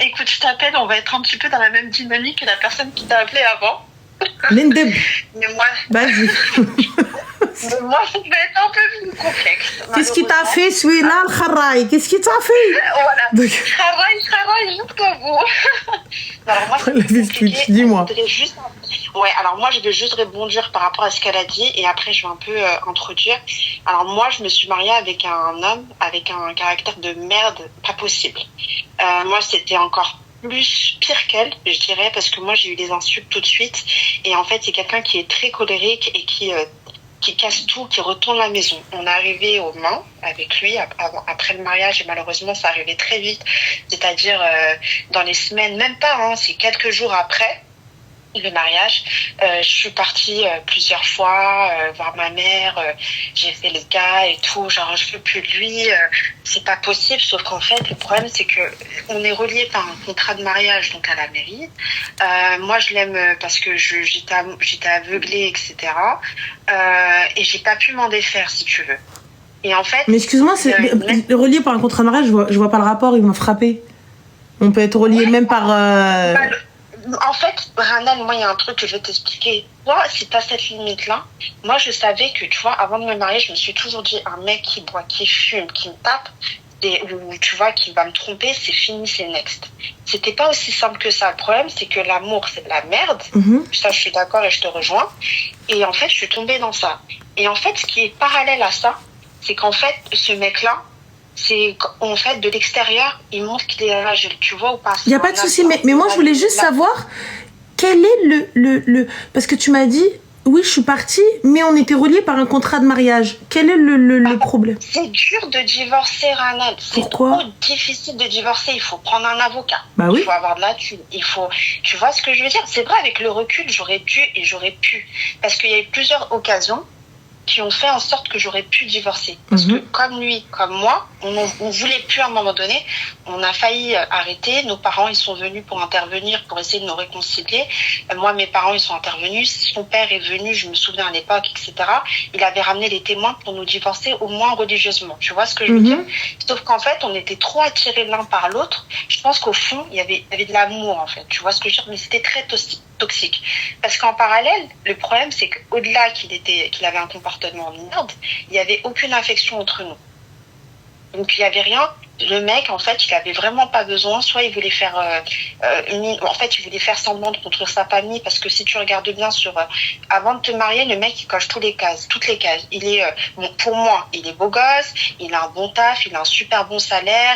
Écoute, je t'appelle, on va être un petit peu dans la même dynamique que la personne qui t'a appelé avant. L'Indeb. Mais moi, Vas-y. ça va être un peu plus complexe. Qu'est-ce qui t'a fait, celui-là, le Kharaï? Qu'est-ce qui t'a fait? Voilà. Travail jusqu'au bout. Alors moi, c'est compliqué. Dis-moi. Ouais, alors moi, je vais juste rebondir par rapport à ce qu'elle a dit et après, je vais un peu introduire. Alors moi, je me suis mariée avec un homme avec un caractère de merde pas possible. Moi, c'était encore plus pire qu'elle, je dirais, parce que moi, j'ai eu des insultes tout de suite. Et en fait, c'est quelqu'un qui est très colérique et qui casse tout, qui retourne la maison. On est arrivé aux mains avec lui après le mariage et malheureusement ça arrivait très vite, c'est-à-dire dans les semaines, même pas, hein, c'est quelques jours après le mariage. Je suis partie plusieurs fois voir ma mère, j'ai fait les gars et tout, genre je veux plus de lui, c'est pas possible, sauf qu'en fait le problème c'est que on est relié par un contrat de mariage donc à la mairie. Moi je l'aime parce que j'étais aveuglée, etc. Et j'ai pas pu m'en défaire si tu veux. Et en fait, mais excuse-moi, c'est relié par un contrat de mariage, je vois pas le rapport, il m'a frappé. On peut être relié même par en fait, Ranel, moi, il y a un truc que je vais t'expliquer. Toi, si t'as cette limite-là, moi, je savais que, tu vois, avant de me marier, je me suis toujours dit, un mec qui boit, qui fume, qui me tape, ou tu vois, qui va me tromper, c'est fini, c'est next. C'était pas aussi simple que ça. Le problème, c'est que l'amour, c'est de la merde. Ça, je suis d'accord et je te rejoins. Et en fait, je suis tombée dans ça. Et en fait, ce qui est parallèle à ça, c'est qu'en fait, ce mec-là, c'est en fait de l'extérieur, il montre qu'il est là, tu vois ou pas. Il n'y a pas de souci, mais moi je voulais juste savoir quel est le parce que tu m'as dit oui je suis partie, mais on était reliés par un contrat de mariage. Quel est le problème? C'est dur de divorcer, Ranel. C'est trop difficile de divorcer. Il faut prendre un avocat. Bah oui. Il faut avoir de la thune. Il faut, tu vois ce que je veux dire? C'est vrai, avec le recul, j'aurais dû et j'aurais pu, parce qu'il y a eu plusieurs occasions qui ont fait en sorte que j'aurais pu divorcer. Parce que comme lui, comme moi, on voulait plus à un moment donné. On a failli arrêter. Nos parents, ils sont venus pour intervenir, pour essayer de nous réconcilier. Moi, mes parents, ils sont intervenus. Son père est venu, je me souviens à l'époque, etc. Il avait ramené les témoins pour nous divorcer, au moins religieusement. Tu vois ce que je veux dire? Sauf qu'en fait, on était trop attirés l'un par l'autre. Je pense qu'au fond, il y avait de l'amour, en fait. Tu vois ce que je veux dire? Mais c'était très toxique. Parce qu'en parallèle, le problème, c'est qu'au-delà qu'il avait un comportement de merde, il n'y avait aucune affection entre nous. Donc, il n'y avait rien. Le mec, en fait, il avait vraiment pas besoin. Soit il voulait faire, il voulait faire semblant de construire sa famille, parce que si tu regardes bien avant de te marier, le mec, il coche toutes les cases. Il est, pour moi, il est beau gosse, il a un bon taf, il a un super bon salaire,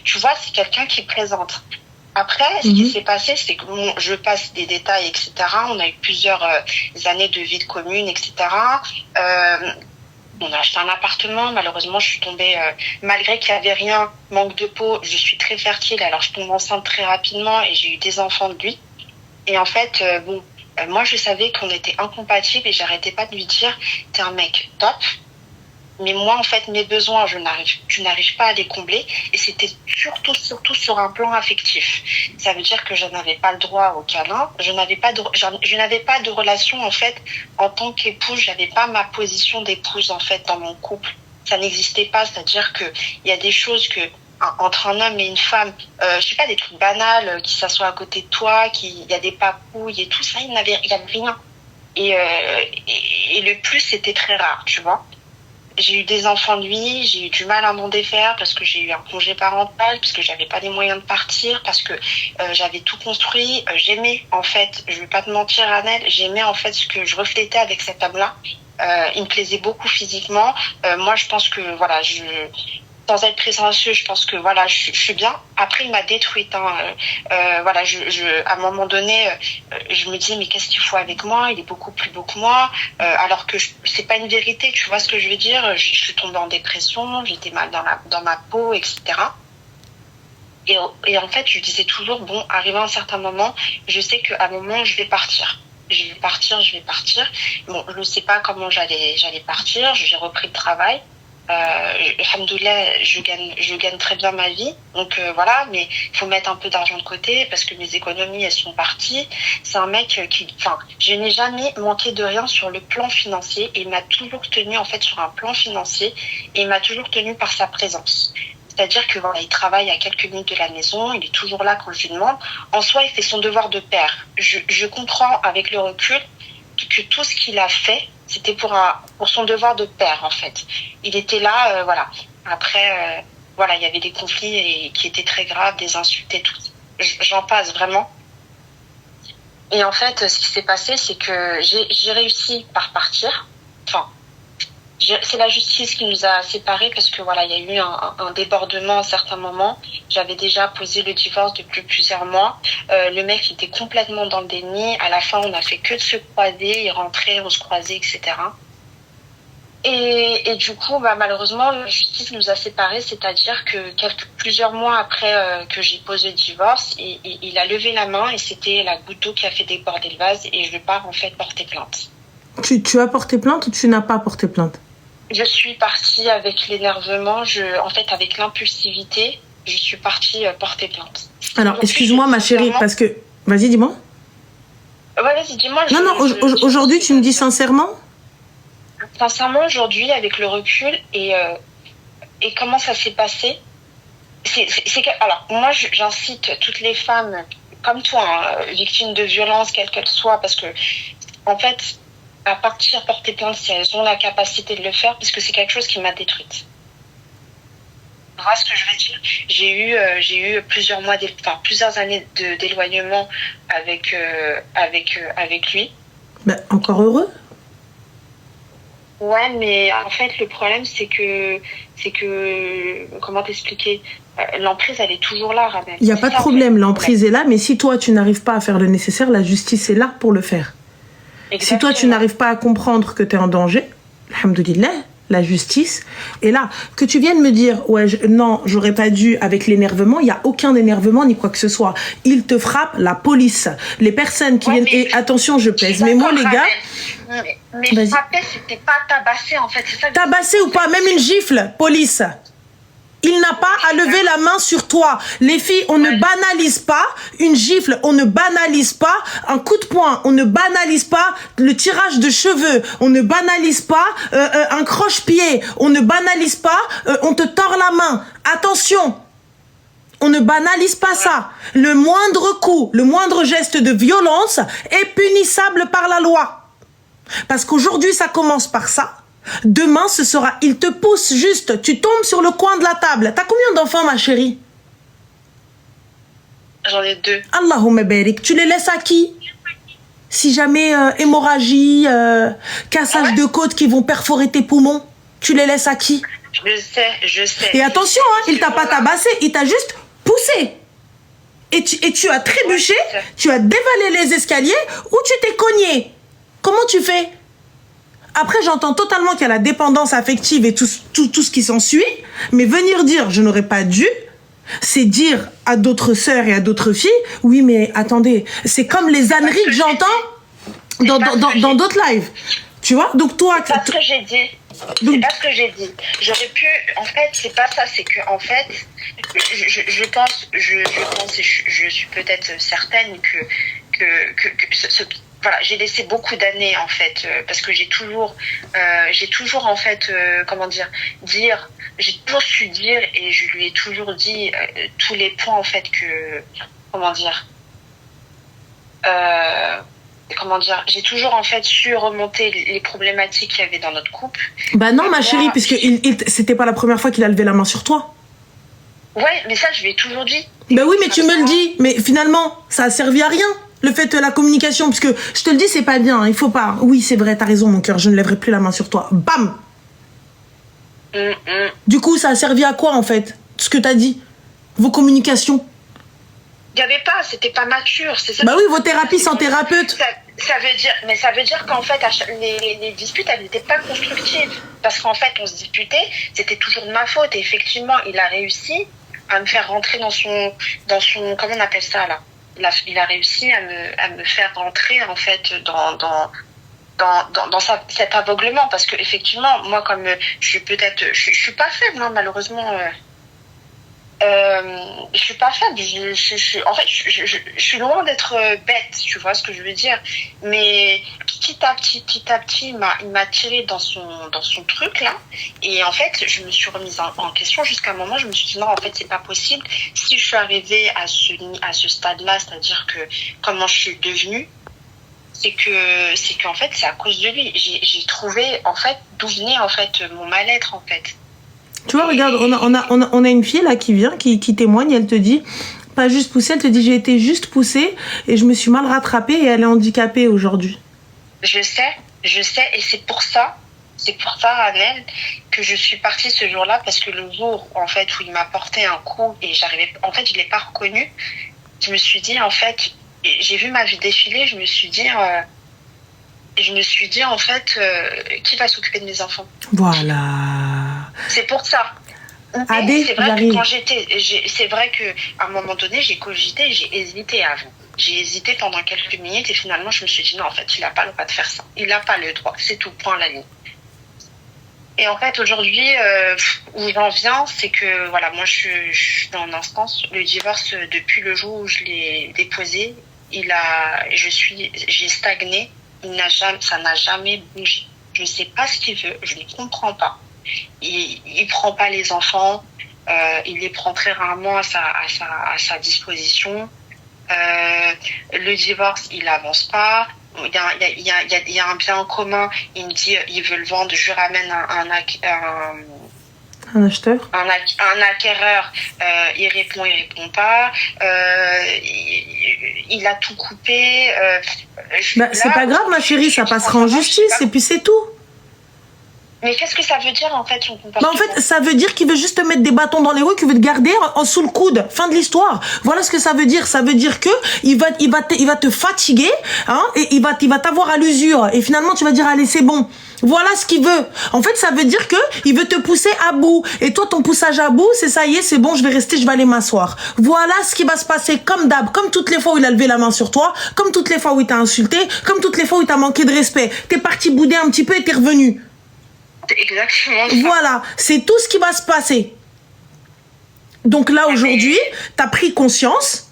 tu vois, c'est quelqu'un qui présente. Après, ce qui s'est passé, c'est que je passe des détails, etc. On a eu plusieurs années de vie commune, etc. On a acheté un appartement. Malheureusement, je suis tombée, malgré qu'il n'y avait rien, manque de peau, je suis très fertile. Alors, je tombe enceinte très rapidement et j'ai eu des enfants de lui. Et en fait, moi, je savais qu'on était incompatibles et j'arrêtais pas de lui dire, t'es un mec top. Mais moi, en fait, mes besoins, je n'arrive pas à les combler. Et c'était surtout sur un plan affectif. Ça veut dire que je n'avais pas le droit au câlin. Je n'avais pas de relation, en fait, en tant qu'épouse. J'avais pas ma position d'épouse, en fait, dans mon couple. Ça n'existait pas. C'est-à-dire que il y a des choses entre un homme et une femme, je sais pas, des trucs banals, qui s'assoient à côté de toi, il y a des papouilles et tout ça, il y avait rien. Et le plus, c'était très rare, tu vois. J'ai eu des enfants de lui, j'ai eu du mal à m'en défaire parce que j'ai eu un congé parental, parce que j'avais pas les moyens de partir, parce que j'avais tout construit. J'aimais, en fait, je vais pas te mentir, Annelle, j'aimais en fait ce que je reflétais avec cet homme-là. Il me plaisait beaucoup physiquement. Moi, je pense que voilà, sans être prétentieux, je pense que voilà, je suis bien. Après, il m'a détruite. Voilà, à un moment donné, je me disais mais qu'est-ce qu'il faut avec moi? Il est beaucoup plus beau que moi, alors que c'est pas une vérité. Tu vois ce que je veux dire? Je suis tombée en dépression, j'étais mal dans ma peau, etc. Et en fait, je disais toujours bon, arrivé à un certain moment, je sais qu'à un moment, je vais partir. Je vais partir. Bon, je ne sais pas comment j'allais partir. J'ai repris le travail. Alhamdoulilah, je gagne très bien ma vie, donc voilà, mais il faut mettre un peu d'argent de côté parce que mes économies elles sont parties. C'est un mec je n'ai jamais manqué de rien sur le plan financier et il m'a toujours tenu en fait sur un plan financier et il m'a toujours tenu par sa présence. C'est-à-dire que voilà, il travaille à quelques minutes de la maison, il est toujours là quand je lui demande. En soi, il fait son devoir de père. Je comprends avec le recul que tout ce qu'il a fait, c'était pour son devoir de père, en fait. Il était là, voilà. Après, voilà, il y avait des conflits qui étaient très graves, des insultes et tout. J'en passe vraiment. Et en fait, ce qui s'est passé, c'est que j'ai réussi par partir. Enfin, c'est la justice qui nous a séparés parce que voilà, il y a eu un débordement à certains moments. J'avais déjà posé le divorce depuis plusieurs mois. Le mec était complètement dans le déni. À la fin, on a fait que de se croiser. Il rentrait, on se croisait, etc. Et du coup, malheureusement, la justice nous a séparés, c'est-à-dire que plusieurs mois après que j'ai posé le divorce, il a levé la main et c'était la goutte d'eau qui a fait déborder le vase et je pars en fait porter plainte. Tu as porté plainte ou tu n'as pas porté plainte? Je suis partie avec l'énervement, en fait avec l'impulsivité, je suis partie porter plainte. Alors, excuse-moi ma chérie, parce que... Vas-y, dis-moi. Ouais, vas-y, dis-moi. Non, aujourd'hui, tu me dis sincèrement? Sincèrement, aujourd'hui, avec le recul et comment ça s'est passé, alors, moi, j'incite toutes les femmes, comme toi, hein, victimes de violences, quelles qu'elles soient, parce que, en fait, à partir porter plainte si elles ont la capacité de le faire, parce que c'est quelque chose qui m'a détruite. Voilà ce que je veux dire. J'ai eu plusieurs années d'éloignement avec lui. Ben, encore heureux. Ouais, mais en fait, le problème, c'est que, comment t'expliquer? L'emprise, elle est toujours là, Ramel. Il n'y a pas de problème, l'emprise est là, mais si toi, tu n'arrives pas à faire le nécessaire, la justice est là pour le faire. Exactement. Si toi, tu n'arrives pas à comprendre que tu es en danger, alhamdoulilah, la justice est là. Que tu viennes me dire, ouais, non, j'aurais pas dû avec l'énervement, il n'y a aucun énervement ni quoi que ce soit. Il te frappe, la police, les personnes qui viennent... Et attention, je pèse, mais moi, les gars... Mais frapper, c'était pas tabasser, en fait. Tabasser ou pas, même une gifle, police. Il n'a pas à lever la main sur toi. Les filles, on ne banalise pas une gifle, on ne banalise pas un coup de poing, on ne banalise pas le tirage de cheveux, on ne banalise pas un croche-pied, on ne banalise pas on te tord la main. Attention, on ne banalise pas ça. Le moindre coup, le moindre geste de violence est punissable par la loi. Parce qu'aujourd'hui, ça commence par ça. Demain, ce sera, il te pousse juste, tu tombes sur le coin de la table. T'as combien d'enfants, ma chérie? J'en ai 2. Allahumma barik. Tu les laisses à qui? Si jamais hémorragie, cassage de côte qui vont perforer tes poumons, tu les laisses à qui? Je sais. Et attention, il t'a pas tabassé, il t'a juste poussé. Et tu as trébuché, tu as dévalé les escaliers ou tu t'es cogné. Comment tu fais? Après, j'entends totalement qu'il y a la dépendance affective et tout ce qui s'ensuit, mais venir dire « je n'aurais pas dû », c'est dire à d'autres sœurs et à d'autres filles « oui, mais attendez, c'est comme les âneries que j'entends dans d'autres lives ». Tu vois? Donc toi... C'est pas ce que j'ai dit. C'est pas ce que j'ai dit. J'aurais pu... En fait, c'est pas ça. C'est que, en fait, je pense et je suis peut-être certaine que voilà, j'ai laissé beaucoup d'années en fait parce que j'ai toujours en fait j'ai toujours su dire et je lui ai toujours dit tous les points en fait que j'ai toujours en fait su remonter les problématiques qu'il y avait dans notre couple. Bah non, ma chérie, puisque c'était pas la première fois qu'il a levé la main sur toi. Ouais, mais ça je lui ai toujours dit. Bah oui, mais tu me le dis, mais finalement ça a servi à rien. Le fait de la communication, parce que je te le dis, c'est pas bien, il faut pas. Oui, c'est vrai, t'as raison, mon cœur, je ne lèverai plus la main sur toi. Bam! Du coup, ça a servi à quoi, en fait, ce que t'as dit? Vos communications? Il n'y avait pas, c'était pas mature, c'est ça. Bah oui, vos thérapies sans thérapeute. Ça veut dire qu'en fait, les disputes, elles n'étaient pas constructives. Parce qu'en fait, on se disputait, c'était toujours de ma faute. Et effectivement, il a réussi à me faire rentrer dans son, comment on appelle ça, là? Il a réussi à me faire rentrer en fait dans cet aveuglement parce que effectivement moi comme je suis pas faible hein, malheureusement Je suis pas faible. En fait, je suis loin d'être bête. Tu vois ce que je veux dire. Mais petit à petit, il m'a tiré dans son truc là. Et en fait, je me suis remise en question jusqu'à un moment. Je me suis dit non, en fait, c'est pas possible. Si je suis arrivée à ce stade-là, c'est-à-dire que comment je suis devenue, c'est qu'en fait, c'est à cause de lui. J'ai trouvé en fait d'où venait en fait mon mal-être en fait. Tu vois, regarde, on a une fille là qui vient, qui témoigne, elle te dit, pas juste poussée, elle te dit, j'ai été juste poussée et je me suis mal rattrapée et elle est handicapée aujourd'hui. Je sais, et c'est pour ça, Ranel, que je suis partie ce jour-là, parce que le jour, en fait, où il m'a porté un coup et en fait, je l'ai pas reconnu, je me suis dit, en fait, j'ai vu ma vie défiler, je me suis dit, en fait, qui va s'occuper de mes enfants? Voilà. C'est pour ça. Adé, c'est vrai que c'est vrai que à un moment donné, j'ai cogité, j'ai hésité avant. J'ai hésité pendant quelques minutes et finalement, je me suis dit non, en fait, il n'a pas le droit de faire ça. Il n'a pas le droit. C'est tout, point à la ligne. Et en fait, aujourd'hui, où j'en viens, c'est que voilà, moi, je suis dans l'instance. Le divorce, depuis le jour où je l'ai déposé, j'ai stagné. Ça n'a jamais bougé. Je ne sais pas ce qu'il veut. Je ne comprends pas. Il prend pas les enfants. Il les prend très rarement à sa disposition. Le divorce, il avance pas. Il y a un bien en commun. Il me dit, il veut le vendre. Je lui ramène un acheteur, un acquéreur. Il répond pas. Il a tout coupé. C'est pas grave, ma chérie, ça passera en justice et puis c'est tout. Mais qu'est-ce que ça veut dire en fait son comportement? En fait, ça veut dire qu'il veut juste te mettre des bâtons dans les roues, qu'il veut te garder sous le coude. Fin de l'histoire. Voilà ce que ça veut dire. Ça veut dire que il va te fatiguer, hein, et il va t'avoir à l'usure. Et finalement, tu vas dire allez, c'est bon. Voilà ce qu'il veut. En fait, ça veut dire que il veut te pousser à bout. Et toi, ton poussage à bout, c'est ça y est, c'est bon, je vais rester, je vais aller m'asseoir. Voilà ce qui va se passer comme d'hab, comme toutes les fois où il a levé la main sur toi, comme toutes les fois où il t'a insulté, comme toutes les fois où il t'a manqué de respect. T'es parti bouder un petit peu et t'es revenu. Exactement ça. Voilà, c'est tout ce qui va se passer. Donc là, aujourd'hui, t'as pris conscience.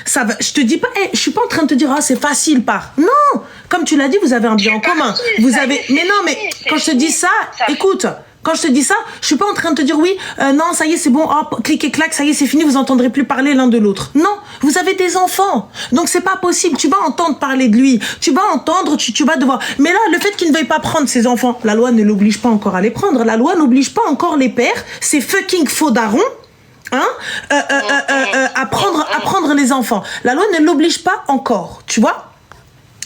Ça va, je te dis pas, je suis pas en train de te dire, ah, c'est facile, par. Non, comme tu l'as dit, vous avez un bien en commun. Vous avez, mais non, mais quand je te dis ça, écoute, quand je te dis ça, je suis pas en train de te dire, oui, non, ça y est, c'est bon, hop, clic et clac, ça y est, c'est fini, vous entendrez plus parler l'un de l'autre. Non, vous avez des enfants. Donc c'est pas possible. Tu vas entendre parler de lui. Tu vas entendre, tu vas devoir. Mais là, le fait qu'il ne veuille pas prendre ses enfants, la loi ne l'oblige pas encore à les prendre. La loi n'oblige pas encore les pères, ces fucking faux darons, hein, à prendre les enfants. La loi ne l'oblige pas encore, tu vois.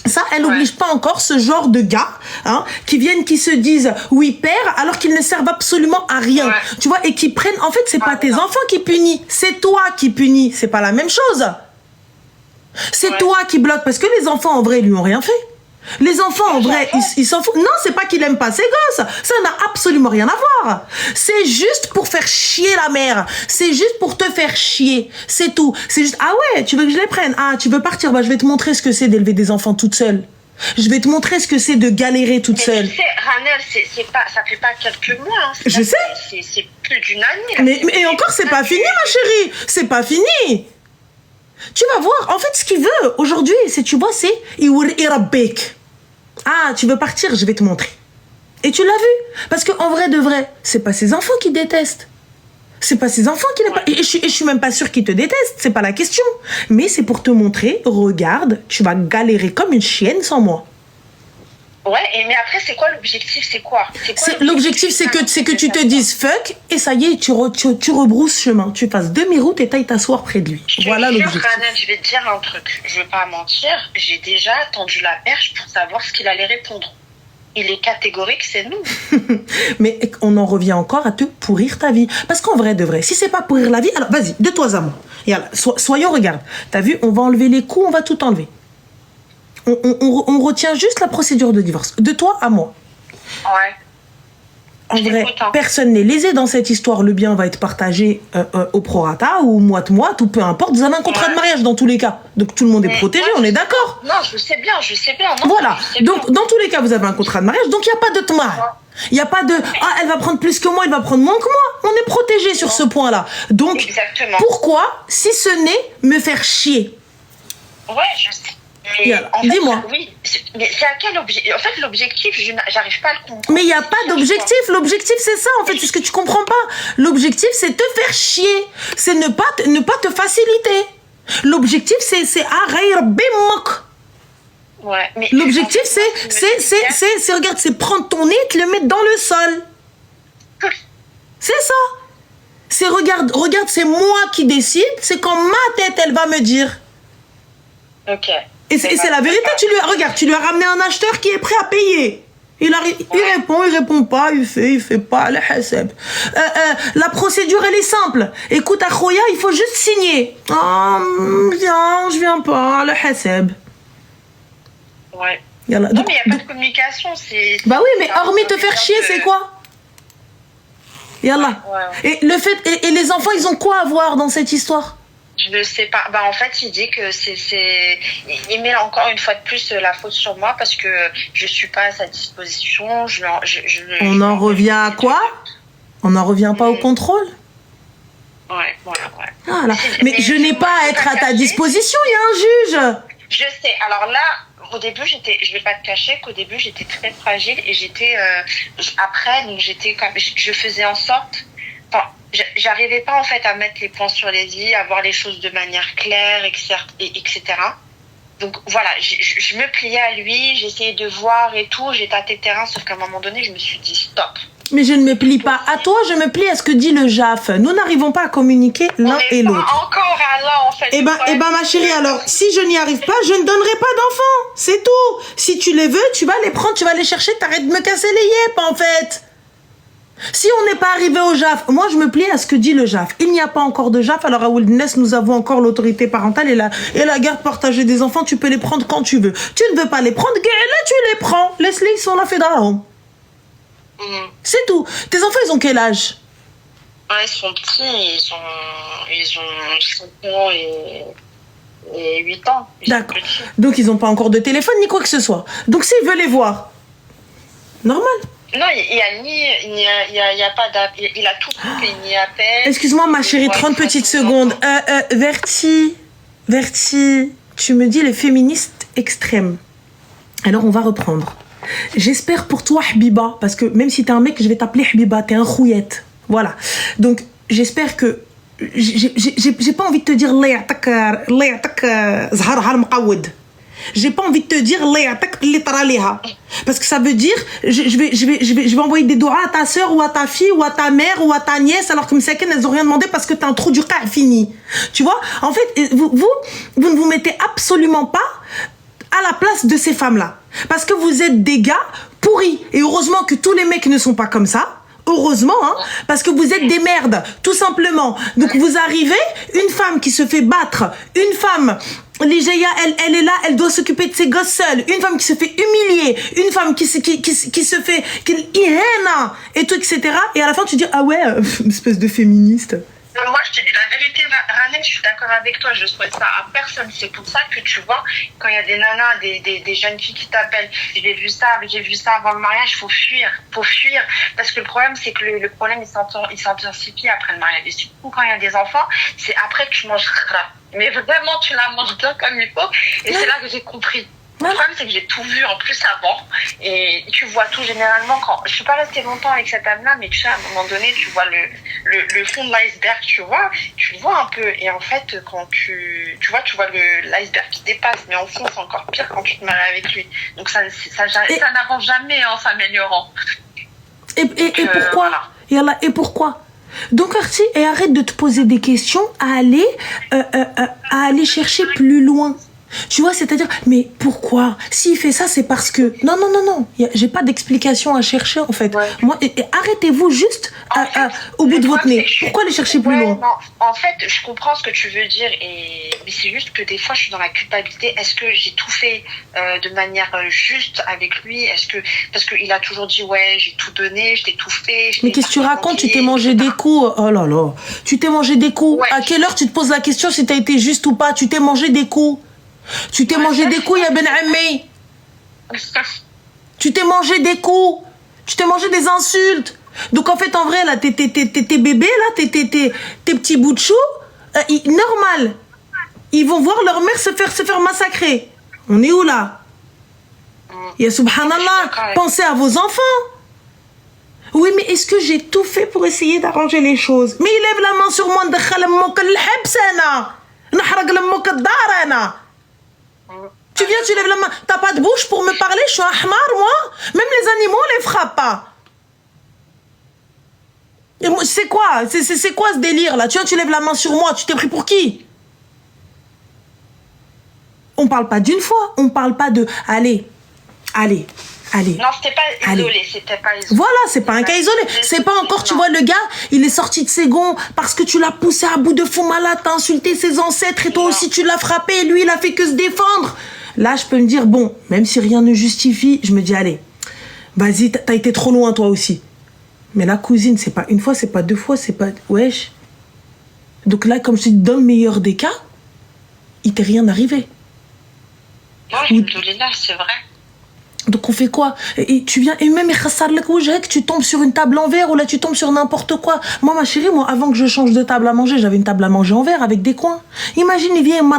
Ça, elle n'oblige pas encore ce genre de gars, hein, qui viennent, qui se disent oui père, alors qu'ils ne servent absolument à rien, tu vois, et qui prennent. En fait, c'est pas tes enfants qui punissent, c'est toi qui punis. C'est pas la même chose. C'est toi qui bloques, parce que les enfants en vrai, ils lui ont rien fait. Les enfants, en vrai, ils s'en foutent. Non, c'est pas qu'il aime pas ses gosses. Ça n'a absolument rien à voir. C'est juste pour faire chier la mère. C'est juste pour te faire chier. C'est tout. C'est juste, ah ouais, tu veux que je les prenne? Ah, tu veux partir? Bah, je vais te montrer ce que c'est d'élever des enfants toute seule. Je vais te montrer ce que c'est de galérer toute seule. Tu sais, Ranel, ça fait pas quelques mois. Hein. Je sais. C'est plus d'une année. Là. Mais encore, c'est pas fini, ma chérie. C'est pas fini. Tu vas voir, en fait, ce qu'il veut aujourd'hui, c'est, tu vois, c'est il will eat a bake. Ah, tu veux partir, je vais te montrer. Et tu l'as vu. Parce qu'en vrai de vrai, c'est pas ses enfants qui détestent. C'est pas ses enfants qui n'aiment pas. Et je suis même pas sûre qu'ils te détestent, c'est pas la question. Mais c'est pour te montrer, regarde, tu vas galérer comme une chienne sans moi. Ouais, mais après, c'est quoi l'objectif? C'est quoi l'objectif, c'est que tu te dises fuck, et ça y est, tu rebrousses chemin. Tu passes demi-route et t'ailles t'asseoir près de lui. Voilà l'objectif. Je vais te dire un truc. Je vais pas mentir, j'ai déjà tendu la perche pour savoir ce qu'il allait répondre. Il est catégorique, c'est nous. Mais on en revient encore à te pourrir ta vie. Parce qu'en vrai de vrai, si c'est pas pourrir la vie, alors vas-y, de toi à moi. Et alors, soyons, regarde. T'as vu, on va enlever les coups, on va tout enlever. On retient juste la procédure de divorce. De toi à moi. Ouais. En vrai, personne n'est lésé dans cette histoire. Le bien va être partagé au prorata ou moite-moite ou peu importe. Vous avez un contrat de mariage dans tous les cas. Donc tout le monde est protégé, on est d'accord? Non, je sais bien. Non, voilà. Donc dans tous les cas, vous avez un contrat de mariage. Donc il n'y a pas de tma. Il n'y a pas de ah, elle va prendre plus que moi, elle va prendre moins que moi. On est protégé sur ce point-là. Donc, exactement. pourquoi, si ce n'est me faire chier? Ouais, je sais. Mais en fait, dis-moi. Oui, mais c'est à quel objectif? En fait, l'objectif, j'arrive pas à le comprendre. Mais il n'y a pas d'objectif. L'objectif, c'est ça, en fait. C'est ce que tu comprends pas. L'objectif, c'est te faire chier. C'est ne pas te faciliter. L'objectif, c'est arrêter bimok. Ouais, mais l'objectif, c'est regarde, c'est prendre ton nez et te le mettre dans le sol. C'est ça. C'est regarde, c'est moi qui décide. C'est quand ma tête, elle va me dire. Ok. Et c'est la vérité. Tu lui as ramené un acheteur qui est prêt à payer. Il répond pas, il fait pas, le haseb. La procédure, elle est simple. Écoute, Akhoya, il faut juste signer. Je viens pas, le haseb. Ouais. Yalla. Non, mais il n'y a pas de communication. Bah oui, mais hormis te faire chier, c'est quoi? Yalla. Ouais. Et le fait, et les enfants, ils ont quoi à voir dans cette histoire? Je ne sais pas. Bah, en fait, il dit que il met encore une fois de plus la faute sur moi parce que je suis pas à sa disposition. On en revient à quoi? On n'en revient pas au contrôle? Ouais. Voilà. Mais je n'ai pas à être à ta disposition, il y a un juge. Je sais. Alors là, au début, je vais pas te cacher qu'au début, j'étais très fragile et j'étais après, donc j'étais comme, je faisais en sorte, enfin, j'arrivais pas en fait à mettre les points sur les i, à voir les choses de manière claire, etc. Donc voilà, je me pliais à lui, j'essayais de voir et tout, j'ai tâté terrain, sauf qu'à un moment donné, je me suis dit stop. Mais je ne me plie pas à toi, je me plie à ce que dit le JAF. Nous n'arrivons pas à communiquer l'un et l'autre. Encore à là, en fait. Eh ben, ma chérie, alors, si je n'y arrive pas, je ne donnerai pas d'enfants. C'est tout. Si tu les veux, tu vas les prendre, tu vas les chercher, t'arrêtes de me casser les yeux, en fait. Si on n'est pas arrivé au JAF, moi je me plie à ce que dit le JAF. Il n'y a pas encore de JAF, alors à Wilderness, nous avons encore l'autorité parentale et la garde partagée des enfants, tu peux les prendre quand tu veux. Tu ne veux pas les prendre, là tu les prends. Laisse-les, ils sont là, fait d'arôme. C'est tout. Tes enfants, ils ont quel âge? Ouais, ils sont petits, ils ont 5 ans et 8 ans. D'accord. Donc, ils n'ont pas encore de téléphone ni quoi que ce soit. Donc, s'ils veulent les voir, normal. Non, il y a pas d'app. Il a tout coupé, il n'y appelle. Excuse-moi, ma chérie, 30 petites secondes. Verti, tu me dis les féministes extrêmes. Alors, on va reprendre. J'espère pour toi, Habiba, parce que même si t'es un mec, je vais t'appeler Habiba, t'es un rouillette. Voilà. Donc, j'espère que... J'ai pas envie de te dire j'ai pas envie de te dire parce que ça veut dire je vais envoyer des doigts à ta soeur ou à ta fille ou à ta mère ou à ta nièce alors que elles ont rien demandé parce que t'as un trou du cas fini. Tu vois, en fait, vous ne vous mettez absolument pas à la place de ces femmes-là. Parce que vous êtes des gars pourris. Et heureusement que tous les mecs ne sont pas comme ça. Heureusement, hein, parce que vous êtes des merdes, tout simplement. Donc vous arrivez, une femme qui se fait battre, une femme, Ligeia, elle est là, elle doit s'occuper de ses gosses seule, une femme qui se fait humilier, une femme qui se fait irène, et tout, etc. Et à la fin, tu dis, ah ouais, espèce de féministe. Moi, je te dis la vérité, Ranem, je suis d'accord avec toi, je souhaite ça à personne. C'est pour ça que tu vois, quand il y a des nanas, des jeunes filles qui t'appellent, j'ai vu ça avant le mariage, faut fuir. Parce que le problème, c'est que le problème, il s'intensifie après le mariage. Et surtout, quand il y a des enfants, c'est après que tu manges. Mais vraiment, tu la manges bien comme il faut. Et c'est là que j'ai compris. Le problème, c'est que j'ai tout vu en plus avant. Et tu vois tout généralement quand... Je suis pas restée longtemps avec cette âme-là, mais tu sais, à un moment donné, tu vois le fond de l'iceberg, tu le vois un peu. Et en fait, quand tu vois l'iceberg qui dépasse, mais en fond, c'est encore pire quand tu te maries avec lui. Donc ça n'avance jamais en s'améliorant. Et pourquoi voilà. Et pourquoi? Donc Artie, et arrête de te poser des questions à aller chercher plus loin. Tu vois, c'est-à-dire, mais pourquoi? S'il fait ça, c'est parce que... Non. J'ai pas d'explication à chercher, en fait. Ouais. Moi, arrêtez-vous juste au bout de votre nez. Pourquoi aller chercher plus loin? Non. En fait, je comprends ce que tu veux dire, mais c'est juste que des fois, je suis dans la culpabilité. Est-ce que j'ai tout fait de manière juste avec lui? Parce qu'il a toujours dit, ouais, j'ai tout donné, je t'ai tout fait. Mais qu'est-ce que tu racontes? Tu t'es mangé des coups. Oh là là. Tu t'es mangé des coups. Ouais. À quelle heure tu te poses la question si t'as été juste ou pas? Tu t'es mangé des coups. Tu t'es mangé des coups, ya Ben Ammi. Tu t'es mangé des coups. Tu t'es mangé des insultes. Donc en fait, en vrai, là, tes bébés, là, tes petits bouts de chou, normal. Ils vont voir leur mère se faire massacrer. On est où là? Ya subhanallah, pensez à vos enfants. Oui, mais est-ce que j'ai tout fait pour essayer d'arranger les choses? Mais il lève la main sur moi, tu viens, tu lèves la main. T'as pas de bouche pour me parler? Je suis un ahmar, moi. Même les animaux, on les frappe pas. C'est quoi? C'est quoi ce délire là? Tu viens, tu lèves la main sur moi. Tu t'es pris pour qui? On parle pas d'une fois. On parle pas de... Allez. Non, c'était pas isolé, c'était pas isolé. Voilà, c'est pas un cas isolé. C'est pas encore, tu vois, le gars, il est sorti de ses gonds parce que tu l'as poussé à bout de fou malade, t'as insulté ses ancêtres et toi aussi tu l'as frappé, lui il a fait que se défendre. Là, je peux me dire, bon, même si rien ne justifie, je me dis, allez, vas-y, t'as été trop loin toi aussi. Mais la cousine, c'est pas une fois, c'est pas deux fois, c'est pas... Wesh. Donc là, comme je dis, dans le meilleur des cas, il t'est rien arrivé. Oui, là, c'est vrai. Donc on fait quoi? Et tu viens, et même tu tombes sur une table en verre ou là tu tombes sur n'importe quoi. Moi ma chérie, moi avant que je change de table à manger, j'avais une table à manger en verre avec des coins. Imagine, il vient et là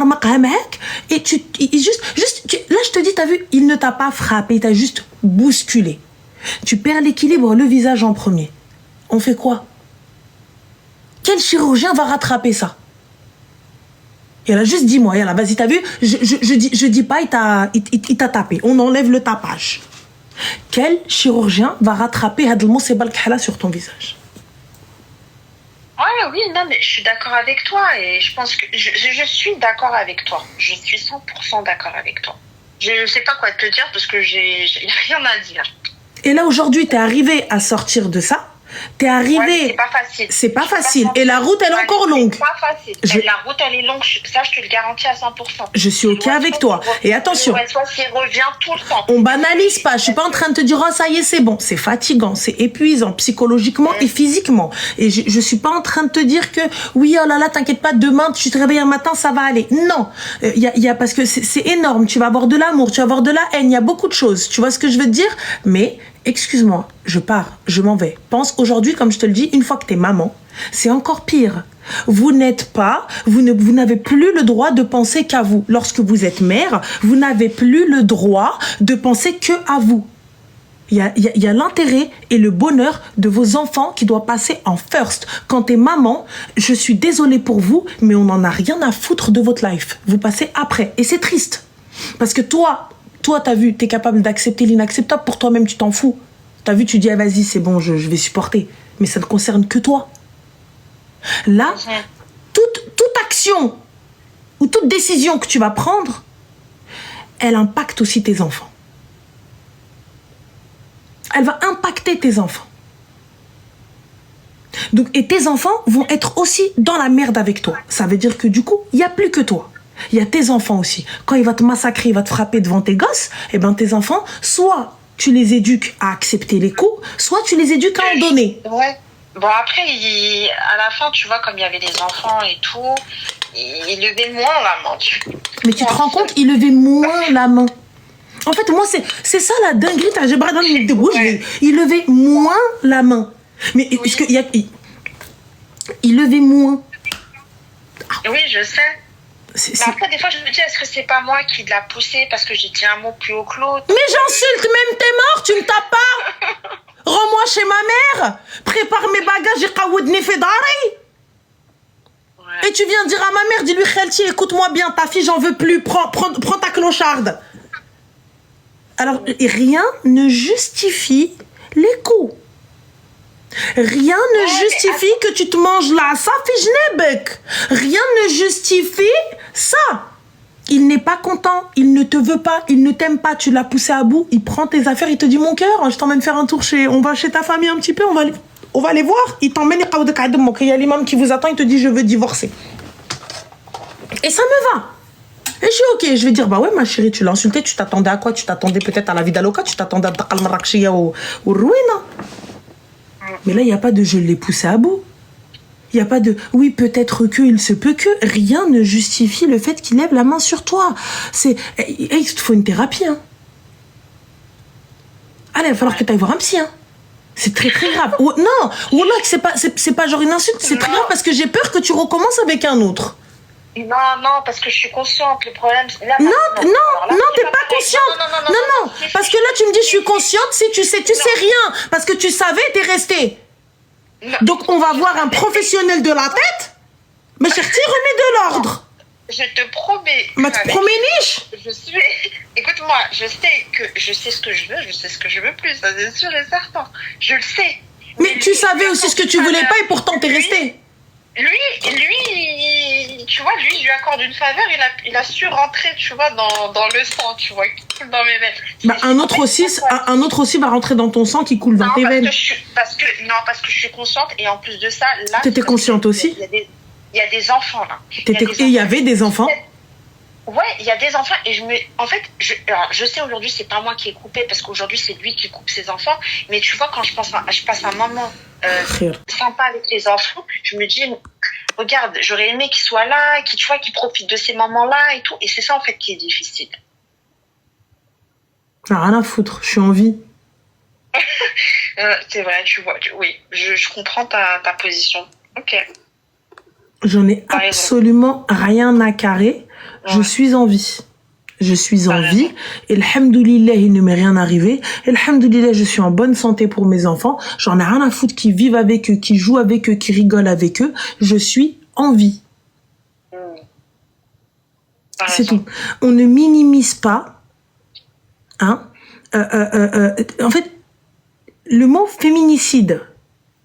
je te dis, t'as vu, il ne t'a pas frappé, il t'a juste bousculé. Tu perds l'équilibre, le visage en premier. On fait quoi? Quel chirurgien va rattraper ça? Et là, juste dis-moi, là, vas-y, t'as vu, je dis pas, il t'a tapé. On enlève le tapage. Quel chirurgien va rattraper Had al-Moussibal Khala sur ton visage? Oui, non, mais je suis d'accord avec toi et je pense que je suis d'accord avec toi. Je suis 100% d'accord avec toi. Je sais pas quoi te dire parce que j'ai rien à dire. Et là, aujourd'hui, t'es arrivé à sortir de ça. T'es arrivé. Ouais, c'est pas facile. C'est pas facile. Et la route, elle est encore longue. C'est pas facile. La route, elle est longue. Ça, je te le garantis à 100%. Je suis OK avec toi. Et attention. Ça revient tout le temps. On banalise pas. Je suis pas en train de te dire, oh, ça y est, c'est bon. C'est fatigant. C'est épuisant psychologiquement et physiquement. Et je suis pas en train de te dire que, oui, oh là là, t'inquiète pas, demain, tu te réveilles un matin, ça va aller. Non. Parce que c'est énorme. Tu vas avoir de l'amour, tu vas avoir de la haine. Il y a beaucoup de choses. Tu vois ce que je veux te dire? Mais, excuse-moi, je pars, je m'en vais. Pense aujourd'hui, comme je te le dis, une fois que t'es maman, c'est encore pire. Vous n'avez plus le droit de penser qu'à vous. Lorsque vous êtes mère, vous n'avez plus le droit de penser que à vous. Il y a l'intérêt et le bonheur de vos enfants qui doit passer en first. Quand t'es maman, je suis désolée pour vous, mais on n'en a rien à foutre de votre life. Vous passez après. Et c'est triste. Parce que toi, t'as vu, t'es capable d'accepter l'inacceptable. Pour toi-même, tu t'en fous. T'as vu, tu dis, ah, vas-y, c'est bon, je vais supporter. Mais ça ne concerne que toi. Là, toute action ou toute décision que tu vas prendre, elle impacte aussi tes enfants. Elle va impacter tes enfants. Donc, et tes enfants vont être aussi dans la merde avec toi. Ça veut dire que du coup, il n'y a plus que toi. Il y a tes enfants aussi. Quand il va te massacrer, il va te frapper devant tes gosses, eh ben tes enfants, soit tu les éduques à accepter les coups, soit tu les éduques à en donner. Ouais. Bon, après, à la fin, tu vois, comme il y avait des enfants et tout, il levait moins la main. Mais tu te rends compte, il levait moins la main. En fait, moi, c'est ça la dinguerie. Il levait moins la main. Mais est-ce qu'il y a... Il levait moins. Oui, je sais. Mais après, des fois, je me dis, est-ce que c'est pas moi qui l'a poussé parce que j'ai dit un mot plus haut que l'autre? Mais j'insulte même tes morts, tu me tapes pas. Rends-moi chez ma mère. Prépare mes bagages, j'ai kaoudni fedari. Et tu viens dire à ma mère, dis-lui, Khelti, écoute-moi bien, ta fille, j'en veux plus, prends ta clocharde. Alors, rien ne justifie les coups. Rien ne justifie que tu te manges là, ça fait jnebek. Rien ne justifie ça. Il n'est pas content, il ne te veut pas, il ne t'aime pas, tu l'as poussé à bout, il prend tes affaires, il te dit mon cœur, je t'emmène faire un tour on va chez ta famille un petit peu, on va les voir, il t'emmène, il y a l'imam qui vous attend, il te dit je veux divorcer. Et ça me va. Et je suis ok, je vais dire, bah ouais ma chérie, tu l'as insulté, tu t'attendais à quoi? Tu t'attendais peut-être à la vie d'Aloca, tu t'attendais à Dakal Marrakchia ou Ruina. Mais là, il n'y a pas de je l'ai poussé à bout. Il n'y a pas de oui, peut-être que, il se peut que. Rien ne justifie le fait qu'il lève la main sur toi. Il te faut une thérapie. Hein. Allez, il va falloir que tu ailles voir un psy. Hein. C'est très très grave. Non, Wallah, c'est pas genre une insulte, c'est très grave parce que j'ai peur que tu recommences avec un autre. Non, parce que je suis consciente. Le problème, là, Non, t'es pas pareil. consciente. Non, parce que là, tu me dis, je suis consciente, si tu sais rien. Parce que tu savais, t'es resté. Donc, on va voir un professionnel de la tête. Mais Cherti, remets de l'ordre. Je te promets. Mais tu promets niche. Écoute-moi, je sais ce que je veux, je sais ce que je veux plus, ça c'est sûr et certain. Je le sais. Mais tu savais aussi ce que tu voulais pas et pourtant t'es resté. Lui, tu vois, lui, je lui accorde une faveur, il a su rentrer, tu vois, dans le sang, tu vois, qui coule dans mes veines. Bah, un autre aussi va rentrer dans ton sang qui coule dans tes veines. Parce que je suis consciente et en plus de ça, là. T'étais consciente aussi? Il y a des enfants, là. Et il y avait des enfants? Ouais, il y a des enfants et en fait, je sais aujourd'hui c'est pas moi qui ai coupé parce qu'aujourd'hui c'est lui qui coupe ses enfants. Mais tu vois quand je passe un moment sympa avec les enfants, je me dis regarde, j'aurais aimé qu'il soit là, qu'il profite de ces moments-là et tout. Et c'est ça en fait qui est difficile. Rien à foutre, je suis en vie. C'est vrai, tu vois, oui, je comprends ta position. Ok. J'en ai absolument rien à carrer. Je suis en vie. Je suis en vie. Et alhamdoulilah, il ne m'est rien arrivé. Et alhamdoulilah, je suis en bonne santé pour mes enfants. J'en ai rien à foutre qui vivent avec eux, qui jouent avec eux, qui rigolent avec eux. Je suis en vie. C'est tout. On ne minimise pas. Hein? En fait, le mot féminicide,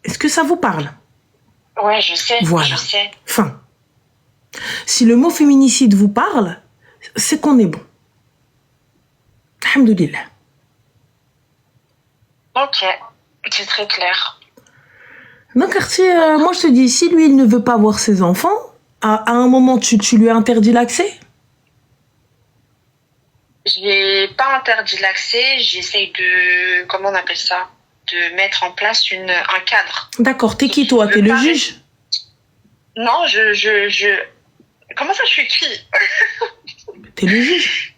est-ce que ça vous parle? Ouais, je sais. Voilà. Je sais. Fin. Si le mot féminicide vous parle, c'est qu'on est bon. Alhamdoulilah. Ok, c'est très clair. Donc, moi je te dis, si lui il ne veut pas voir ses enfants, à un moment tu lui as interdit l'accès? J'ai pas interdit l'accès, j'essaye de, comment on appelle ça, de mettre en place un cadre. D'accord, t'es qui toi? T'es le juge? Non, comment ça je suis qui? T'es le juge.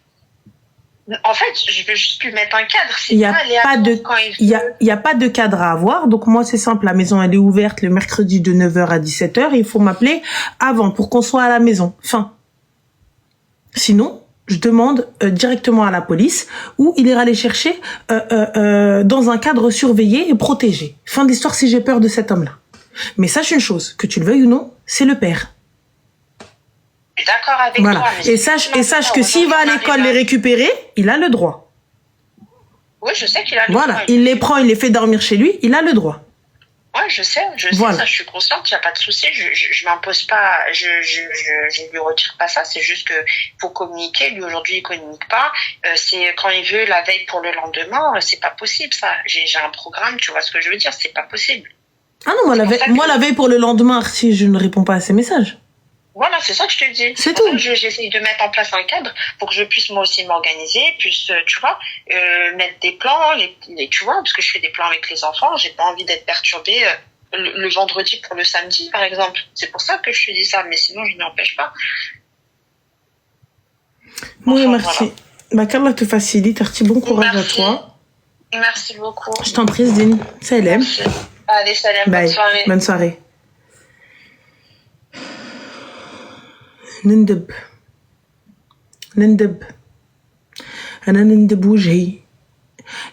En fait, je veux juste lui mettre un cadre. Il n'y a pas de cadre à avoir. Donc moi c'est simple, la maison elle est ouverte le mercredi de 9h à 17h et il faut m'appeler avant pour qu'on soit à la maison. Fin. Sinon, je demande directement à la police où il ira les chercher dans un cadre surveillé et protégé. Fin de l'histoire si j'ai peur de cet homme-là. Mais sache une chose, que tu le veuilles ou non, c'est le père. D'accord avec voilà. toi. Et sache que s'il va à l'école les récupérer, il a le droit. Oui, je sais qu'il a le droit. Voilà, il les prend, il les fait dormir chez lui, il a le droit. Ouais, je sais ça, je suis consciente, il n'y a pas de souci, je m'impose pas, je lui retire pas ça, c'est juste que faut communiquer, lui aujourd'hui il communique pas, c'est quand il veut la veille pour le lendemain, c'est pas possible ça, j'ai un programme, tu vois ce que je veux dire, c'est pas possible. Ah non, moi la veille pour le lendemain, si je ne réponds pas à ces messages. Voilà, c'est ça que je te dis. C'est tout. J'essaye de mettre en place un cadre pour que je puisse moi aussi m'organiser, puisse, tu vois, mettre des plans, tu vois, parce que je fais des plans avec les enfants, j'ai pas envie d'être perturbée le vendredi pour le samedi, par exemple. C'est pour ça que je te dis ça, mais sinon je n'y empêche pas. Oui, merci. Voilà. Qu'Allah te facilite, bon courage à toi. Merci beaucoup. Je t'en prie, Zine. Salam. Allez, salam, bonne soirée. Bonne soirée. نندب أنا نندب وجهي.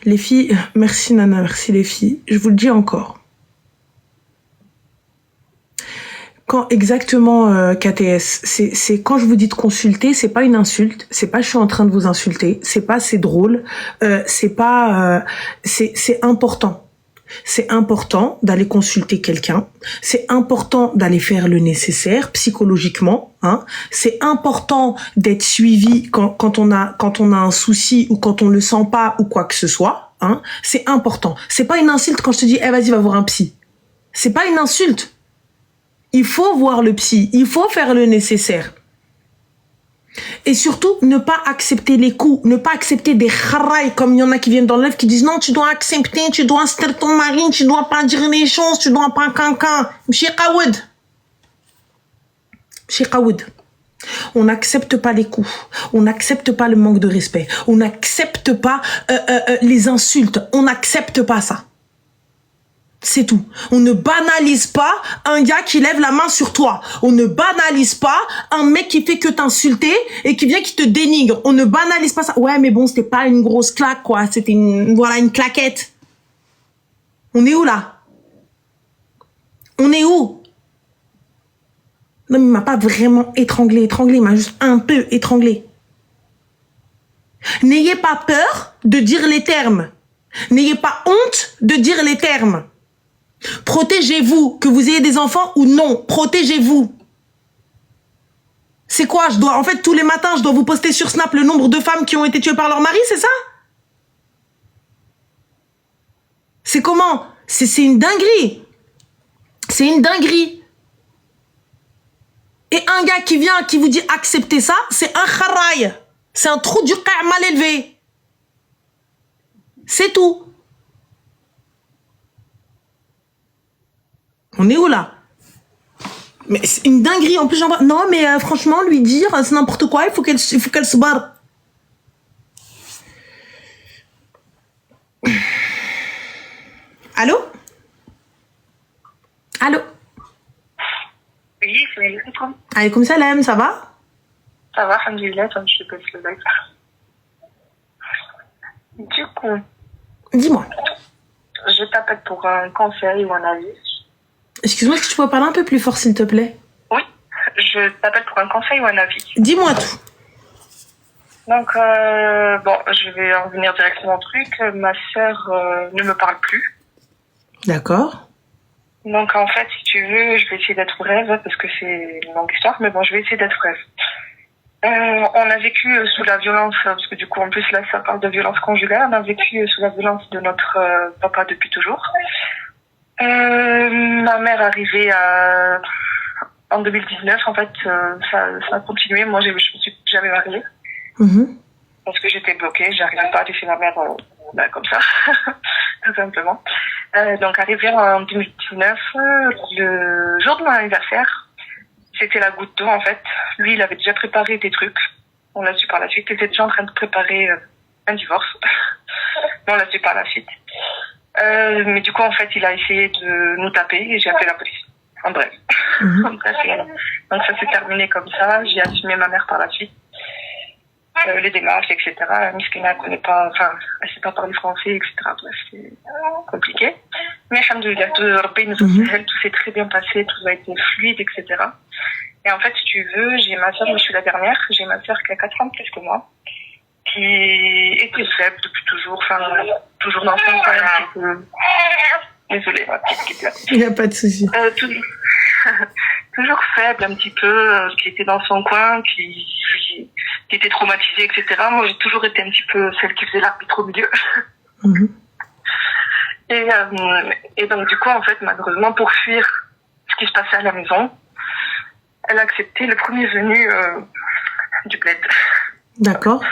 Les filles, merci Nana, merci les filles. Je vous le dis encore. Quand exactement KTS, c'est quand je vous dis de consulter, c'est pas une insulte, c'est pas je suis en train de vous insulter, c'est pas c'est drôle, c'est pas c'est important. C'est important d'aller consulter quelqu'un. C'est important d'aller faire le nécessaire psychologiquement. Hein. C'est important d'être suivi quand on a un souci ou quand on le sent pas ou quoi que ce soit. Hein. C'est important. C'est pas une insulte quand je te dis vas-y va voir un psy. C'est pas une insulte. Il faut voir le psy. Il faut faire le nécessaire. Et surtout, ne pas accepter les coups, ne pas accepter des kharaïs comme il y en a qui viennent dans le live qui disent non, tu dois accepter, tu dois instruire ton mari, tu dois pas dire les choses, tu dois pas cancan. Mchiqaoud. On n'accepte pas les coups, on n'accepte pas le manque de respect, on n'accepte pas les insultes, on n'accepte pas ça. C'est tout. On ne banalise pas un gars qui lève la main sur toi. On ne banalise pas un mec qui fait que t'insulter et qui vient qui te dénigre. On ne banalise pas ça. Ouais, mais bon, c'était pas une grosse claque, quoi. C'était une claquette. On est où, là? On est où? Non, mais il m'a pas vraiment étranglé. Il m'a juste un peu étranglé. N'ayez pas peur de dire les termes. N'ayez pas honte de dire les termes. Protégez-vous, que vous ayez des enfants ou non, protégez-vous. C'est quoi, en fait, tous les matins, je dois vous poster sur Snap le nombre de femmes qui ont été tuées par leur mari, c'est ça? C'est comment? C'est une dinguerie. C'est une dinguerie. Et un gars qui vient, qui vous dit accepter ça, c'est un kharaï. C'est un trou du qa' mal élevé. C'est tout. On est où là? Mais c'est une dinguerie. En plus, j'en vois. Non, mais franchement, lui dire, c'est n'importe quoi. Il faut qu'elle se barre. Allô? Allô? Oui, c'est Alaikum. Alaykoum salam, ça va? Ça va, alhamdoulilah, toi, je passe le bac. Du coup, Dis-moi. je t'appelle pour un conseil ou un avis. Excuse-moi, est-ce que tu peux parler un peu plus fort, s'il te plaît? Oui, je t'appelle pour un conseil ou un avis. Dis-moi tout. Donc, bon, je vais en venir directement au truc. Ma sœur ne me parle plus. D'accord. Donc, en fait, si tu veux, je vais essayer d'être brève parce que c'est une longue histoire, mais bon, je vais essayer d'être brève. On a vécu sous la violence, parce que du coup, en plus, là, ça parle de violence conjugale. On a vécu sous la violence de notre papa depuis toujours. Ma mère arrivée en 2019, en fait, ça a continué. Moi, je me suis jamais mariée. Parce que j'étais bloquée, j'arrivais pas à laisser ma mère comme ça, tout simplement. Donc, arrivé en 2019, le jour de mon anniversaire, c'était la goutte d'eau, en fait. Lui, il avait déjà préparé des trucs. On l'a su par la suite. Il était déjà en train de préparer un divorce. On l'a su par la suite. Mais du coup, en fait, il a essayé de nous taper et j'ai appelé la police. En bref. En bref, voilà. Donc, ça s'est terminé comme ça. J'ai assumé ma mère par la suite. Les démarches, etc. Miskina connaît pas, enfin, elle sait pas parler français, etc. Bref, c'est compliqué. Mais alhamdoulilah, tout s'est très bien passé, tout a été fluide, etc. Et en fait, si tu veux, j'ai ma sœur, moi je suis la dernière, j'ai ma sœur qui a 4 ans de plus que moi, qui était faible depuis toujours, enfin, toujours dans son coin, un petit peu. Désolée, ma petite qui pleure. Il n'y a pas de souci. Toujours faible un petit peu, qui était dans son coin, qui était traumatisée, etc. Moi, j'ai toujours été un petit peu celle qui faisait l'arbitre au milieu. Et donc, du coup, en fait, malheureusement, pour fuir ce qui se passait à la maison, elle a accepté le premier venu du bled. D'accord.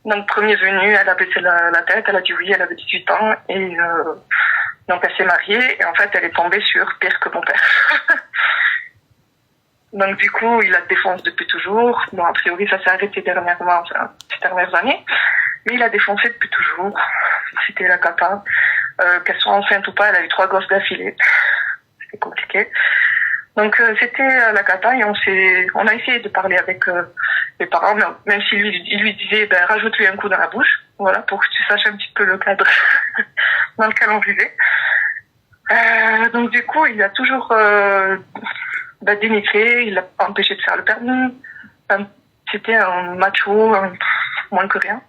Donc, premier venu, elle a baissé la tête, elle a dit oui, elle avait 18 ans, et donc elle s'est mariée, et en fait, elle est tombée sur pire que mon père. Donc, du coup, il la défonce depuis toujours. Bon, a priori, ça s'est arrêté dernièrement, enfin, ces dernières années. Mais il a défoncé depuis toujours. C'était la cata. Qu'elle soit enceinte ou pas, elle a eu 3 gosses d'affilée. C'était compliqué. Donc, c'était la cata et on a essayé de parler avec les parents, même si il lui disait, ben, rajoute-lui un coup dans la bouche. Voilà, pour que tu saches un petit peu le cadre dans lequel on vivait. Donc, du coup, il a toujours, dénigré, il l'a empêché de faire le permis. C'était un macho, moins que rien.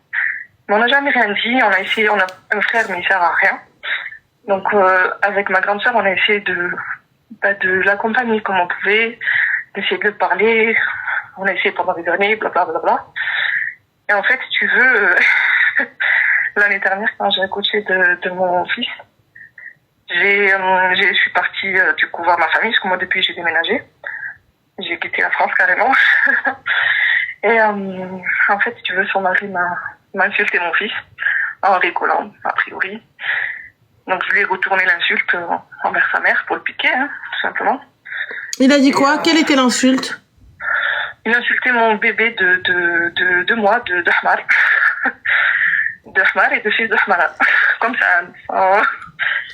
Mais on n'a jamais rien dit, on a essayé, on a un frère mais il sert à rien. Donc avec ma grande sœur, on a essayé de l'accompagner comme on pouvait, d'essayer de le parler. On a essayé pendant des années, blablabla. Et en fait, si tu veux, l'année dernière, quand j'ai accouché de mon fils, je suis partie du coup voir ma famille, parce que moi depuis j'ai déménagé. J'ai quitté la France carrément. Et en fait, si tu veux, son mari m'a insulté mon fils en rigolant, a priori. Donc je lui ai retourné l'insulte envers sa mère pour le piquer, hein, tout simplement. Il a dit quoi? Quelle était l'insulte? Il a insulté mon bébé de 2 mois, de Ahmar. De Ahmar et de fils de Ahmara. Comme ça.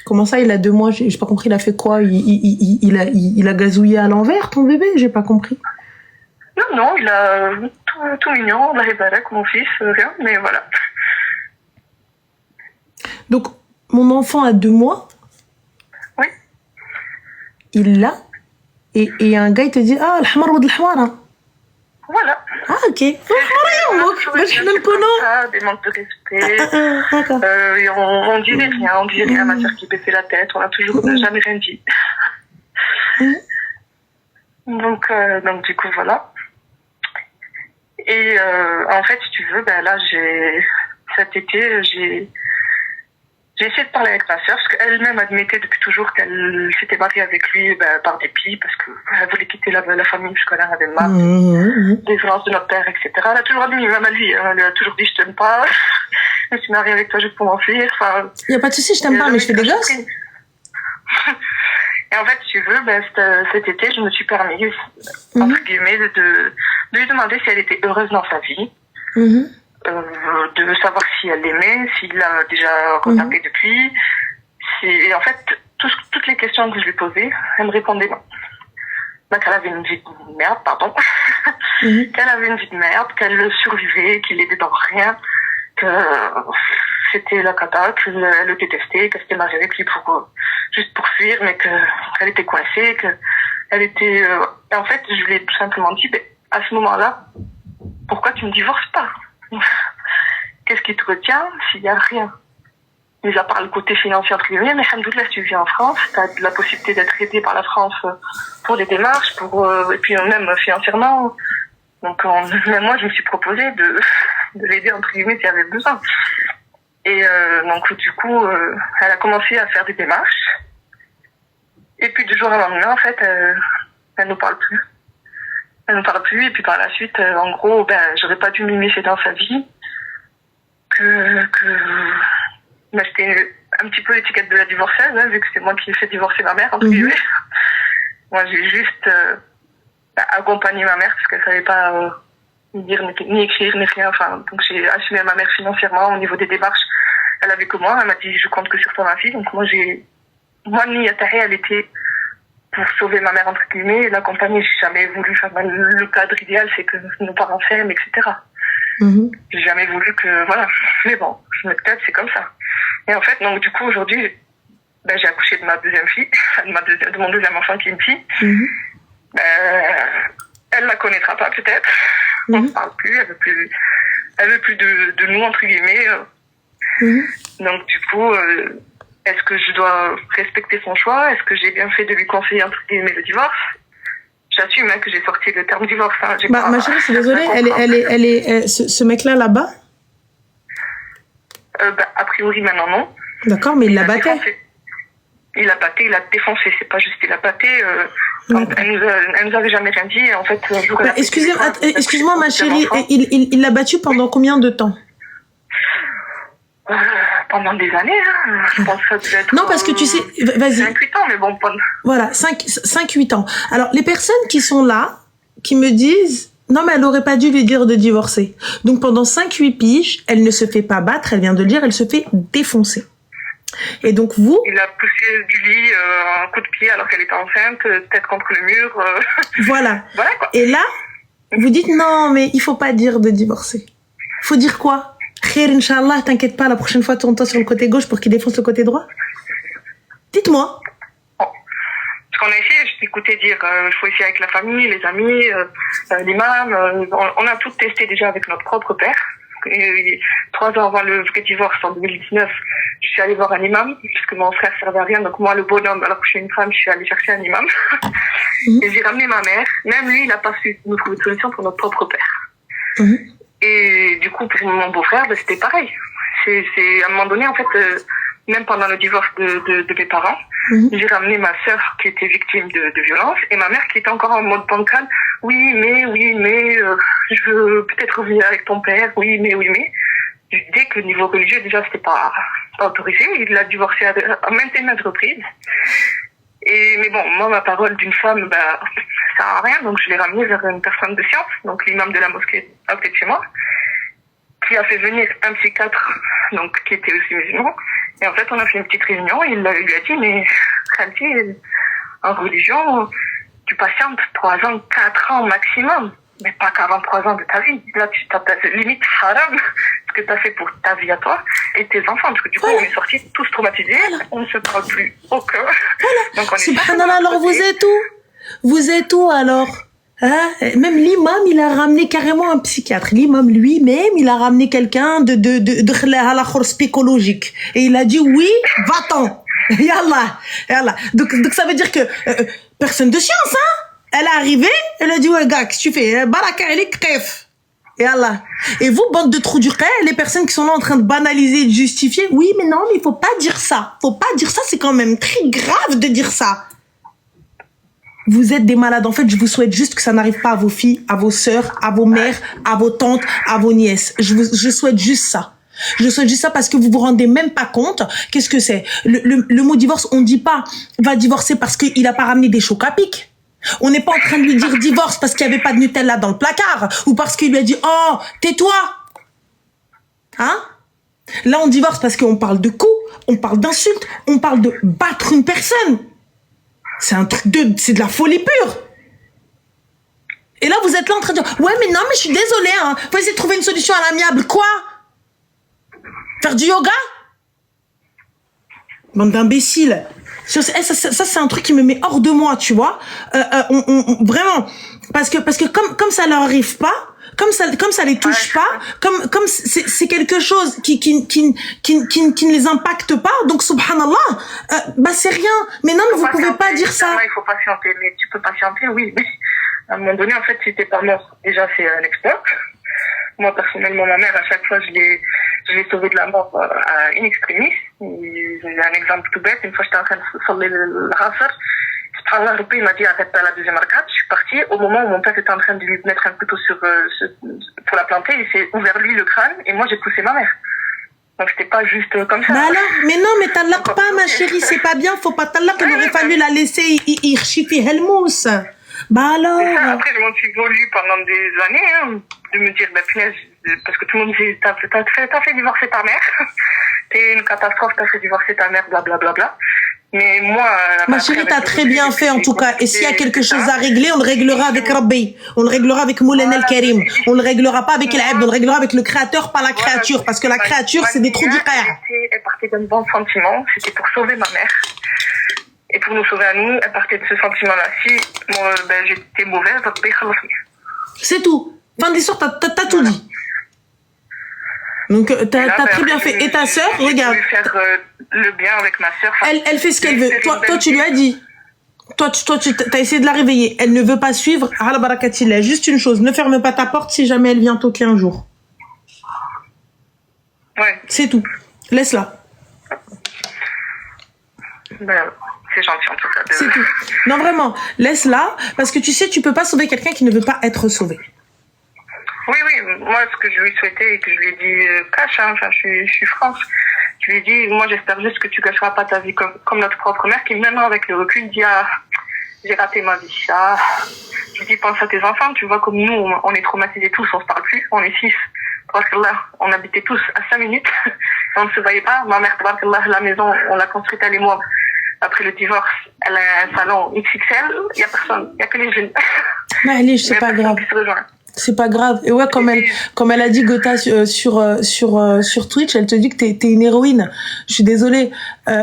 Comment ça, il a 2 mois? J'ai pas compris, il a fait quoi? Il a gazouillé à l'envers, ton bébé? J'ai pas compris. Non, il a tout mignon, la rébarek, mon fils, rien, mais voilà. Donc, mon enfant a 2 mois. Oui. Il l'a. Et un gars, il te dit, ah, الحمار ولد الحمارة. Voilà. Ah, ok. Des manques de respect. On disait rien, ma soeur qui baissait la tête, on a toujours jamais rien dit. Donc du coup, voilà. Et en fait, si tu veux, ben là, cet été, j'ai essayé de parler avec ma sœur, parce qu'elle-même admettait depuis toujours qu'elle s'était mariée avec lui par dépit, parce qu'elle voulait quitter la famille, parce qu'elle en avait marre des violences de notre père, etc. Elle a toujours admis, même à lui, elle lui a toujours dit, je t'aime pas, je me suis mariée avec toi juste pour m'enfuir. Enfin, il n'y a pas de souci, je t'aime pas, mais je fais des gosses. Et en fait, si tu veux, cet été, je me suis permis, entre guillemets, de lui demander si elle était heureuse dans sa vie. De savoir si elle l'aimait, s'il l'a déjà retapé depuis. Et en fait, toutes les questions que je lui posais, elle me répondait non. Donc, qu'elle avait une vie de merde, pardon. Qu'elle avait une vie de merde, qu'elle survivait, qu'il aidait dans rien, que c'était la cata, qu'elle le détestait, qu'elle s'était mariée avec lui juste pour fuir, mais qu'elle était coincée, qu'elle était... Et en fait, je lui ai tout simplement dit, à ce moment-là, pourquoi tu me divorces pas? Qu'est-ce qui te retient s'il n'y a rien? Mis à part le côté financier, entre guillemets, mais alhamdoulilah, si tu vis en France, tu as la possibilité d'être aidé par la France pour les démarches, et puis même financièrement. Donc, même moi, je me suis proposé de l'aider, entre guillemets, s'il y avait besoin. Et donc, du coup, elle a commencé à faire des démarches. Et puis, du jour au lendemain, en fait, elle nous parle plus. Elle ne parle plus, et puis par la suite, en gros, j'aurais pas dû m'immiscer dans sa vie. C'était un petit peu l'étiquette de la divorceuse, hein, vu que c'est moi qui ai fait divorcer ma mère, entre guillemets. Moi, j'ai juste accompagné ma mère, parce qu'elle savait pas lire, ni écrire, ni rien. Enfin, donc j'ai assumé ma mère financièrement au niveau des démarches. Elle avait que moi, elle m'a dit, je compte que sur toi, ma fille. Donc moi, Niyatahe, elle était pour sauver ma mère, entre guillemets, et l'accompagner. J'ai jamais voulu faire le cadre idéal, c'est que nos parents s'aiment, etc. J'ai jamais voulu que, voilà. Mais bon, peut-être c'est comme ça. Et en fait, donc, du coup, aujourd'hui, j'ai accouché de ma deuxième fille, de mon deuxième enfant qui est une fille. Elle la connaîtra pas, peut-être. On ne parle plus, elle veut plus de nous, entre guillemets. Donc, du coup, est-ce que je dois respecter son choix? Est-ce que j'ai bien fait de lui conseiller, entre guillemets, le divorce? J'assume que j'ai sorti le terme divorce. Hein. Ma chérie, je suis désolée, elle est ce mec-là, là-bas? A priori, maintenant, non. D'accord, mais il l'a batté. Il l'a batté, il l'a défoncé. C'est pas juste, il l'a batté. Elle nous avait jamais rien dit. En fait, un jour, excuse-moi, ma chérie, il l'a battu pendant combien de temps? Pendant des années, hein. Je pense que ça devait être... Non, parce que tu sais, vas-y. 5-8 ans, mais bon, pas... Voilà, 5-8 ans. Alors, les personnes qui sont là, qui me disent, non, mais elle aurait pas dû lui dire de divorcer. Donc, pendant 5-8 piges, elle ne se fait pas battre, elle vient de le dire, elle se fait défoncer. Et donc, vous... Il a poussé du lit un coup de pied alors qu'elle était enceinte, tête contre le mur. Voilà. Voilà, quoi. Et là, vous dites, non, mais il faut pas dire de divorcer. Faut dire quoi? Khair, Inch'Allah, t'inquiète pas, la prochaine fois, tourne-toi sur le côté gauche pour qu'il défonce le côté droit. Dites-moi. Ce qu'on a essayé, je t'écoutais dire, il faut essayer avec la famille, les amis, l'imam. On a tout testé déjà avec notre propre père. Et 3 ans avant le vrai divorce, en 2019, je suis allée voir un imam, puisque mon frère servait à rien. Donc moi, le bonhomme, alors que je suis une femme, je suis allée chercher un imam. Et j'ai ramené ma mère. Même lui, il n'a pas su nous trouver de solution pour notre propre père. Et du coup, pour mon beau-frère, c'était pareil. C'est à un moment donné, en fait, même pendant le divorce de mes parents, j'ai ramené ma sœur qui était victime de violence et ma mère qui était encore en mode bancal. Oui, mais, je veux peut-être revenir avec ton père. Oui, mais. Dès que niveau religieux, déjà, c'était pas autorisé. Il l'a divorcé à maintes reprises. Mais bon, moi, ma parole d'une femme, ça sert à rien. Donc, je l'ai ramené vers une personne de science, donc l'imam de la mosquée à côté de chez moi, qui a fait venir un psychiatre, donc, qui était aussi musulman, Et en fait, on a fait une petite réunion, il lui a dit, mais Khalti, en religion, tu patientes 3 ans, 4 ans maximum, mais pas 43 ans de ta vie. Là, tu t'as limite haram ce que tu as fait pour ta vie à toi et tes enfants. Parce que du coup, on est sortis tous traumatisés, on ne se parle plus au cœur. Donc, on est subhanallah, alors vous êtes où? Vous êtes où alors? Hein? Même l'imam, il a ramené carrément un psychiatre. L'imam lui-même, il a ramené quelqu'un de la course psychologique. Et il a dit oui, va-t'en. Yallah. Donc ça veut dire que personne de science, hein? Elle est arrivée, elle a dit ouais gars, qu'est-ce que tu fais? Baraka alik kef. Yallah. Et vous, bande de trous du ré, les personnes qui sont là en train de banaliser et de justifier, oui, mais non, mais il faut pas dire ça. Faut pas dire ça, c'est quand même très grave de dire ça. Vous êtes des malades. En fait, je vous souhaite juste que ça n'arrive pas à vos filles, à vos sœurs, à vos mères, à vos tantes, à vos nièces. Je souhaite juste ça. Je souhaite juste ça parce que vous vous rendez même pas compte. Qu'est-ce que c'est? Le mot divorce, on dit pas va divorcer parce qu'il a pas ramené des chocs à pic. On n'est pas en train de lui dire divorce parce qu'il y avait pas de Nutella dans le placard ou parce qu'il lui a dit oh tais-toi. Hein? Là, on divorce parce qu'on parle de coups, on parle d'insultes, on parle de battre une personne. C'est un truc c'est de la folie pure. Et là, vous êtes là en train de dire, ouais, mais non, mais je suis désolée, hein. Faut essayer de trouver une solution à l'amiable. Quoi? Faire du yoga? Bande d'imbéciles. Ça, c'est un truc qui me met hors de moi, tu vois. Vraiment. Parce que comme ça leur arrive pas, comme ça les touche pas, comme c'est quelque chose qui ne les impacte pas, donc subhanallah, c'est rien. Mais non, mais vous pouvez pas dire ça. Il faut patienter, mais tu peux patienter, oui, mais à un moment donné, en fait, si t'es pas mort, déjà c'est un exploit. Moi, personnellement, ma mère, à chaque fois, je l'ai sauvée de la mort à in extremis. J'ai un exemple tout bête. Une fois, j'étais en train de faire le rasar. Allah, il m'a dit arrête pas la deuxième arcade. Je suis partie. Au moment où mon père était en train de lui mettre un couteau pour la planter, il s'est ouvert lui le crâne et moi j'ai poussé ma mère. Donc c'était pas juste comme ça. Bah alors, mais non, mais t'allaq pas, ma chérie, c'est pas bien. Faut pas t'allaq. Il aurait fallu la laisser irchifi helmous. Bah alors. Et ça, après, je m'en suis voulu pendant des années, hein, de me dire, punaise, parce que tout le monde dit, t'as fait divorcer ta mère. T'es une catastrophe, t'as fait divorcer ta mère, blablabla. Bla, bla, bla. Mais moi, ma chérie, t'as très bien fait en tout cas. Et s'il y a quelque chose à régler, on le réglera avec Rabbi. On le réglera avec Moulin El Karim. On le réglera pas avec l'Abd, on le réglera avec le créateur, pas la créature. Parce que la créature, c'est des trous du cœur. Elle partait d'un bon sentiment. C'était pour sauver ma mère. Et pour nous sauver à nous, elle partait de ce sentiment-là. Si moi, j'étais mauvaise, c'est tout. Fin de l'histoire, t'as tout dit. Donc, t'as très bien fait. Et ta sœur, regarde. Je voulais faire le bien avec ma sœur. Elle fait ce qu'elle veut. Toi, tu lui as dit. Toi, tu t'as essayé de la réveiller. Elle ne veut pas suivre. Ala barakatillah. Juste une chose. Ne ferme pas ta porte si jamais elle vient toquer un jour. Ouais. C'est tout. Laisse-la. C'est gentil en tout cas. C'est tout. Non, vraiment. Laisse-la. Parce que tu sais, tu peux pas sauver quelqu'un qui ne veut pas être sauvé. Oui, moi, ce que je lui souhaitais et que je lui ai dit, cache, hein, enfin, je suis France. Je lui ai dit, moi, j'espère juste que tu gâcheras pas ta vie comme notre propre mère, qui, même avec le recul, dit, j'ai raté ma vie. Je lui dis, pense à tes enfants, tu vois, comme nous, on est traumatisés tous, on se parle plus, on est 6. Tabarkallah, on habitait tous à 5 minutes, on ne se voyait pas. Ma mère, tabarkallah, la maison, on l'a construite, elle et moi. Après le divorce, elle a un salon XXL, il y a personne, il y a que les jeunes. Mais c'est pas grave. C'est pas grave. Et ouais, comme elle a dit Gotha sur Twitch, elle te dit que t'es une héroïne. Je suis désolée. Mais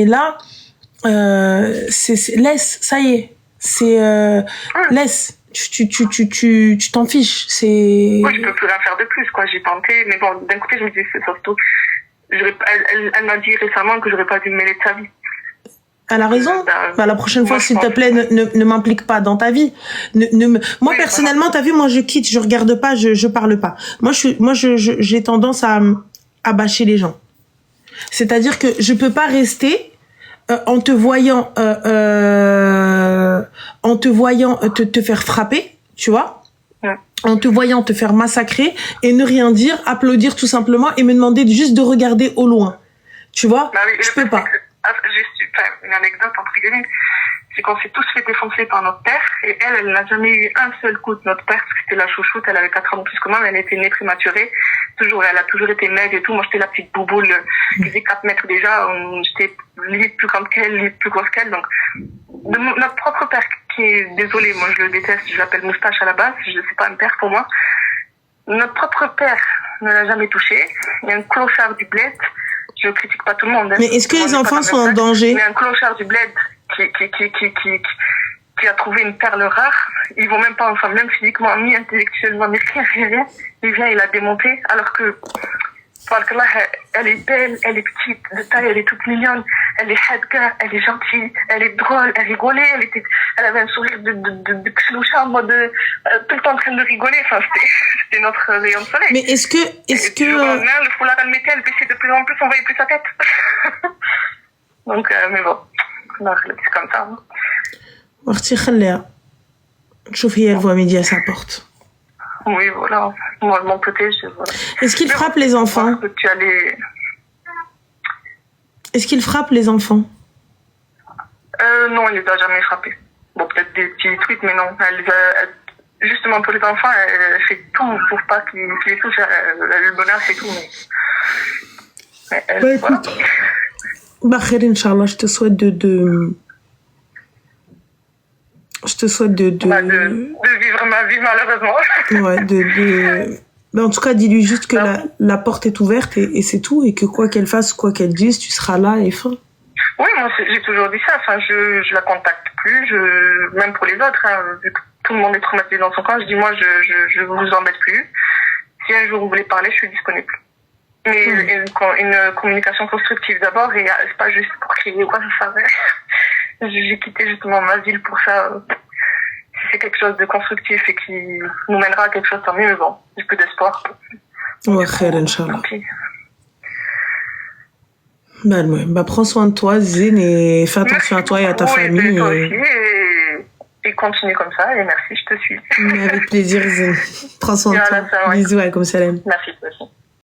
là, laisse, ça y est. Laisse. Tu t'en fiches. Moi, je peux plus rien faire de plus, quoi. J'ai tenté, mais bon, d'un côté, je me dis, c'est surtout, elle m'a dit récemment que j'aurais pas dû me mêler de sa vie. Elle a raison. La prochaine fois, s'il te plaît, ne m'implique pas dans ta vie. Moi, personnellement, t'as vu, moi, je quitte, je regarde pas, je parle pas. Moi, j'ai tendance à bâcher les gens. C'est-à-dire que je peux pas rester en te voyant te faire frapper, tu vois, en te voyant te faire massacrer et ne rien dire, applaudir tout simplement et me demander juste de regarder au loin. Tu vois, je peux pas. Juste une anecdote entre guillemets, c'est qu'on s'est tous fait défoncer par notre père. Et elle n'a jamais eu un seul coup de notre père, parce que c'était la chouchoute. Elle avait 4 ans de plus que moi, mais elle était née prématurée. Elle a toujours été maigre et tout. Moi, j'étais la petite bouboule qui faisait 4 mètres déjà. J'étais limite plus grande qu'elle, limite plus grosse qu'elle. Donc, notre propre père, qui est, désolé, moi je le déteste, je l'appelle Moustache à la base, je sais pas un père pour moi. Notre propre père ne l'a jamais touché. Il y a un clochard du bled. Je critique pas tout le monde. Mais est-ce que les enfants sont en danger? Mais un clochard du bled qui a trouvé une perle rare, ils vont même pas ensemble, même physiquement, ni intellectuellement, ni rien. Il vient, il a démonté, alors que, elle est belle, elle est petite, de taille, elle est toute mignonne, elle est hadga, elle est gentille, elle est drôle, elle rigolait, elle avait un sourire de clochard en mode, tout le temps en train de rigoler, enfin, c'était notre rayon de soleil. Mais est-ce que... Le foulard, elle mettait, elle baissait de plus en plus, on voyait plus sa tête. Donc, mais bon, c'est comme ça. Marty Khalea, شوف هي elle voit midi à sa porte. Oui, voilà. Moi, de mon côté, voilà. Est-ce qu'il frappe les enfants? Est-ce qu'il frappe les enfants? Non, il les a jamais frappés. Bon, peut-être des petits tweets, mais non. Justement, pour les enfants, elle fait tout pour pas qu'ils les touchent. Le bonheur, c'est tout. Mais elle, voilà. Bah, khair, Inch'Allah, je te souhaite de vivre ma vie, malheureusement. Ouais, mais en tout cas, dis-lui juste que la porte est ouverte et c'est tout, et que quoi qu'elle fasse, quoi qu'elle dise, tu seras là et fin. Oui, moi, j'ai toujours dit ça. Enfin, je la contacte plus, même pour les autres, hein, vu que tout le monde est traumatisé dans son camp, je dis, moi, je vous embête plus. Si un jour vous voulez parler, je suis disponible. Mais une communication constructive d'abord, et c'est pas juste pour crier ou quoi, ça sert. J'ai quitté justement ma ville pour ça. Si c'est quelque chose de constructif et qui nous mènera à quelque chose, tant mieux, mais bon, j'ai peu d'espoir. Ouais, khair, Inch'Allah. Bah, prends soin de toi, Zine, et fais attention à toi et à ta famille. Toi aussi, et continue comme ça, et merci, je te suis. Avec plaisir, Zine. Prends soin de toi. Bisous, alaikum salam. Merci, toi aussi.